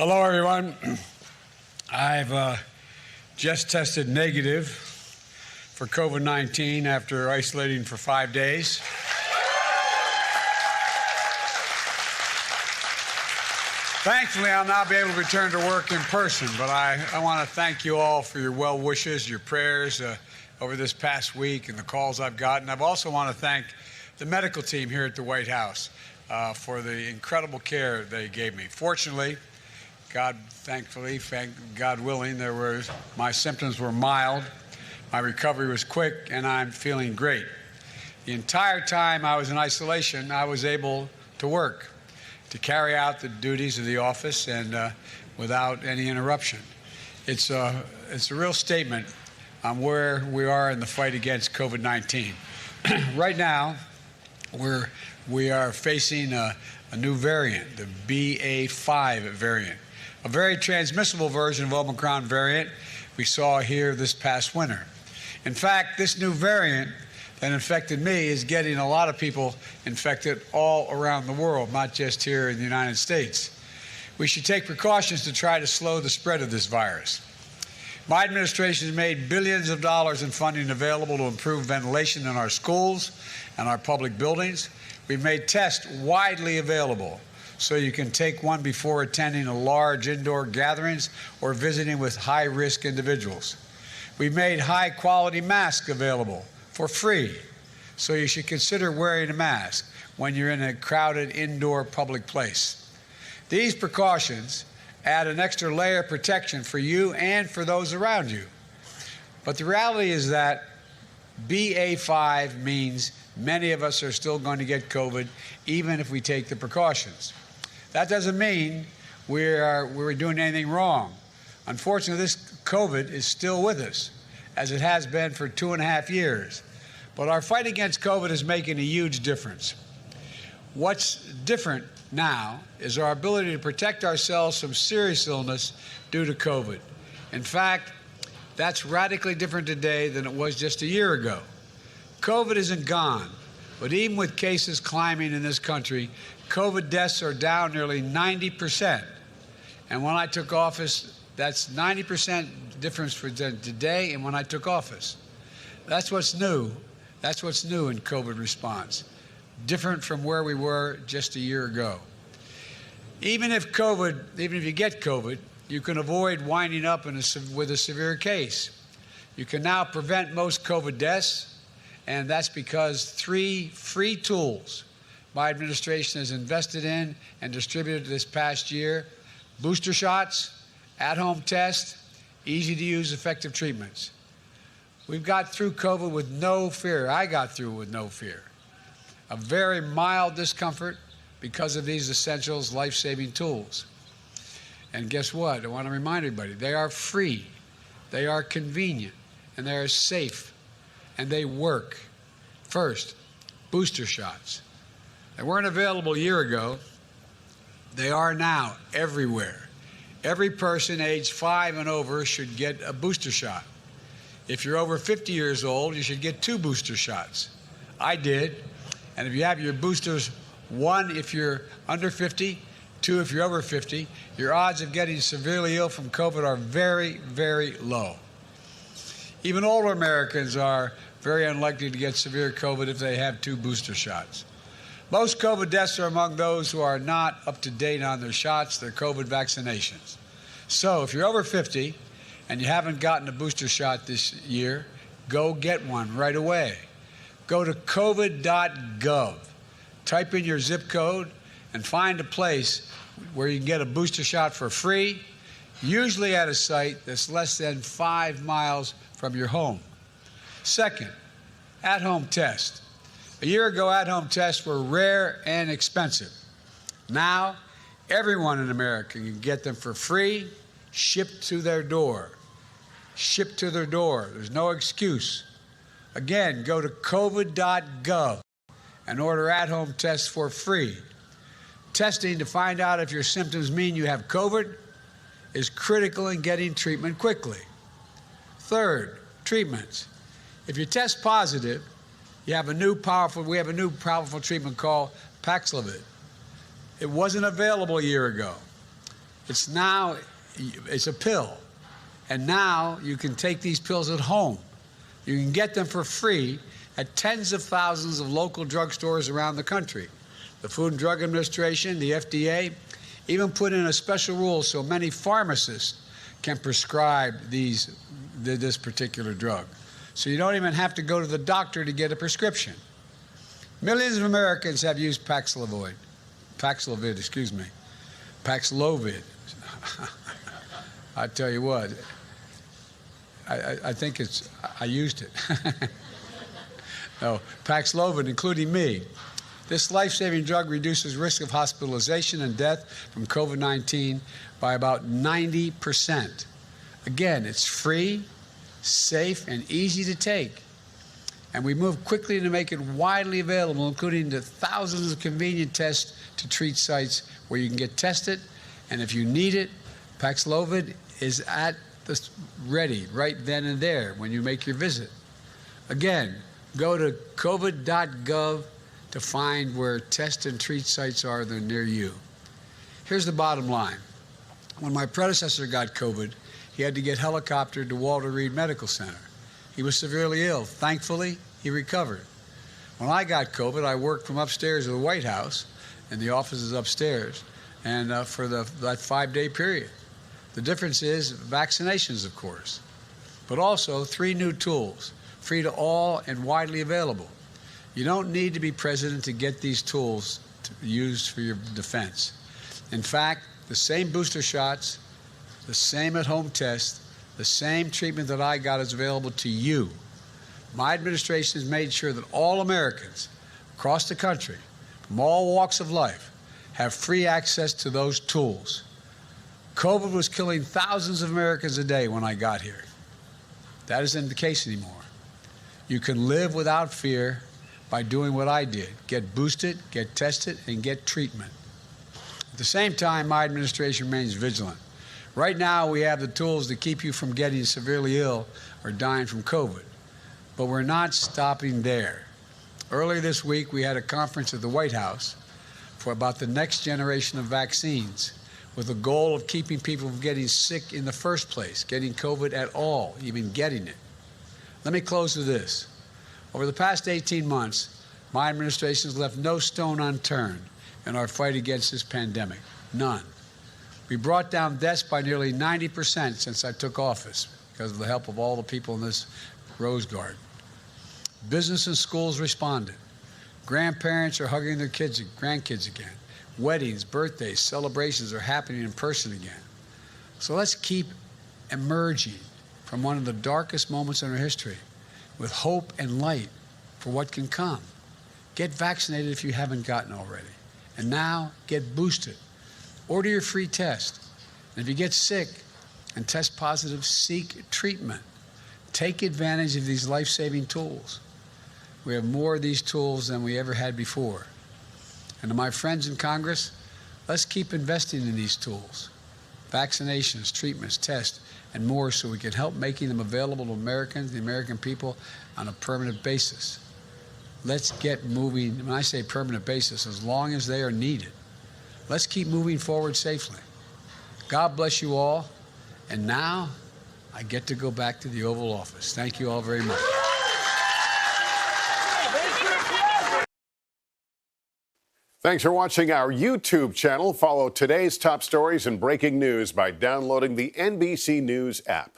Hello, everyone. I've just tested negative for COVID-19 after isolating for 5 days. Thankfully, I'll now be able to return to work in person, but I want to thank you all for your well wishes, your prayers over this past week and the calls I've gotten. I also want to thank the medical team here at the White House for the incredible care they gave me. Fortunately, thankfully, God willing, my symptoms were mild, my recovery was quick, and I'm feeling great. The entire time I was in isolation, I was able to work, to carry out the duties of the office and without any interruption. It's a real statement on where we are in the fight against COVID-19. Right now, we are facing a new variant, the BA.5 variant, a very transmissible version of Omicron variant we saw here this past winter. In fact, this new variant that infected me is getting a lot of people infected all around the world, not just here in the United States. We should take precautions to try to slow the spread of this virus. My administration has made billions of dollars in funding available to improve ventilation in our schools and our public buildings. We've made tests widely available so you can take one before attending a large indoor gatherings or visiting with high-risk individuals. We've made high-quality masks available for free, so you should consider wearing a mask when you're in a crowded indoor public place. These precautions add an extra layer of protection for you and for those around you. But the reality is that BA.5 means many of us are still going to get COVID, even if we take the precautions. That doesn't mean we're doing anything wrong. Unfortunately, this COVID is still with us, as it has been for 2.5 years. But our fight against COVID is making a huge difference. What's different now is our ability to protect ourselves from serious illness due to COVID. In fact, that's radically different today than it was just a year ago. COVID isn't gone, but even with cases climbing in this country, COVID deaths are down nearly 90%. And when I took office, that's 90% difference for today and when I took office. That's what's new. That's what's new in COVID response, different from where we were just a year ago. Even if you get COVID, you can avoid winding up with a severe case. You can now prevent most COVID deaths, and that's because 3 free tools my administration has invested in and distributed this past year: booster shots, at-home tests, easy-to-use effective treatments. We've got through COVID with no fear. I got through with no fear. A very mild discomfort because of these essentials, life-saving tools. And guess what? I want to remind everybody, they are free, they are convenient, and they are safe, and they work. First, booster shots. They weren't available a year ago. They are now everywhere. Every person aged 5 and over should get a booster shot. If you're over 50 years old, you should get 2 booster shots. I did. And if you have your boosters, 1 if you're under 50, 2 if you're over 50, your odds of getting severely ill from COVID are very, very low. Even older Americans are very unlikely to get severe COVID if they have 2 booster shots. Most COVID deaths are among those who are not up to date on their shots, their COVID vaccinations. So if you're over 50 and you haven't gotten a booster shot this year, go get one right away. Go to covid.gov, type in your zip code, and find a place where you can get a booster shot for free, usually at a site that's less than 5 miles from your home. Second, at-home test. A year ago, at-home tests were rare and expensive. Now, everyone in America can get them for free, shipped to their door. Shipped to their door. There's no excuse. Again, go to covid.gov and order at-home tests for free. Testing to find out if your symptoms mean you have COVID is critical in getting treatment quickly. Third, treatments. If you test positive, we have a new powerful treatment called Paxlovid. It wasn't available a year ago. It's a pill. And now you can take these pills at home. You can get them for free at tens of thousands of local drugstores around the country. The Food and Drug Administration, the FDA, even put in a special rule so many pharmacists can prescribe this particular drug. So you don't even have to go to the doctor to get a prescription. Millions of Americans have used Paxlovid. I tell you what, I think I used it. No, Paxlovid, including me. This life-saving drug reduces risk of hospitalization and death from COVID-19 by about 90%. Again, it's free, safe, and easy to take. And we move quickly to make it widely available, including the thousands of convenient test to treat sites where you can get tested. And if you need it, Paxlovid is at the ready right then and there when you make your visit. Again, go to covid.gov to find where test and treat sites are that are near you. Here's the bottom line. When my predecessor got COVID, he had to get helicoptered to Walter Reed Medical Center. He was severely ill. Thankfully, he recovered. When I got COVID, I worked from upstairs of the White House, and the office is upstairs, and for that 5-day period. The difference is vaccinations, of course, but also 3 new tools, free to all and widely available. You don't need to be president to get these tools used for your defense. In fact, the same booster shots, the same at-home test, the same treatment that I got is available to you. My administration has made sure that all Americans across the country, from all walks of life, have free access to those tools. COVID was killing thousands of Americans a day when I got here. That isn't the case anymore. You can live without fear by doing what I did: get boosted, get tested, and get treatment. At the same time, my administration remains vigilant. Right now, we have the tools to keep you from getting severely ill or dying from COVID. But we're not stopping there. Earlier this week, we had a conference at the White House about the next generation of vaccines, with the goal of keeping people from getting sick in the first place, getting COVID at all, even getting it. Let me close with this. Over the past 18 months, my administration has left no stone unturned in our fight against this pandemic. None. We brought down deaths by nearly 90% since I took office because of the help of all the people in this Rose Garden. Business and schools responded. Grandparents are hugging their grandkids again. Weddings, birthdays, celebrations are happening in person again. So let's keep emerging from one of the darkest moments in our history with hope and light for what can come. Get vaccinated if you haven't gotten already. And now get boosted. Order your free test. And if you get sick and test positive, seek treatment. Take advantage of these life-saving tools. We have more of these tools than we ever had before. And to my friends in Congress, let's keep investing in these tools. Vaccinations, treatments, tests, and more, so we can help making them available to Americans, the American people, on a permanent basis. Let's get moving. When I say permanent basis, as long as they are needed. Let's keep moving forward safely. God bless you all. And now I get to go back to the Oval Office. Thank you all very much. Thanks for watching our YouTube channel. Follow today's top stories and breaking news by downloading the NBC News app.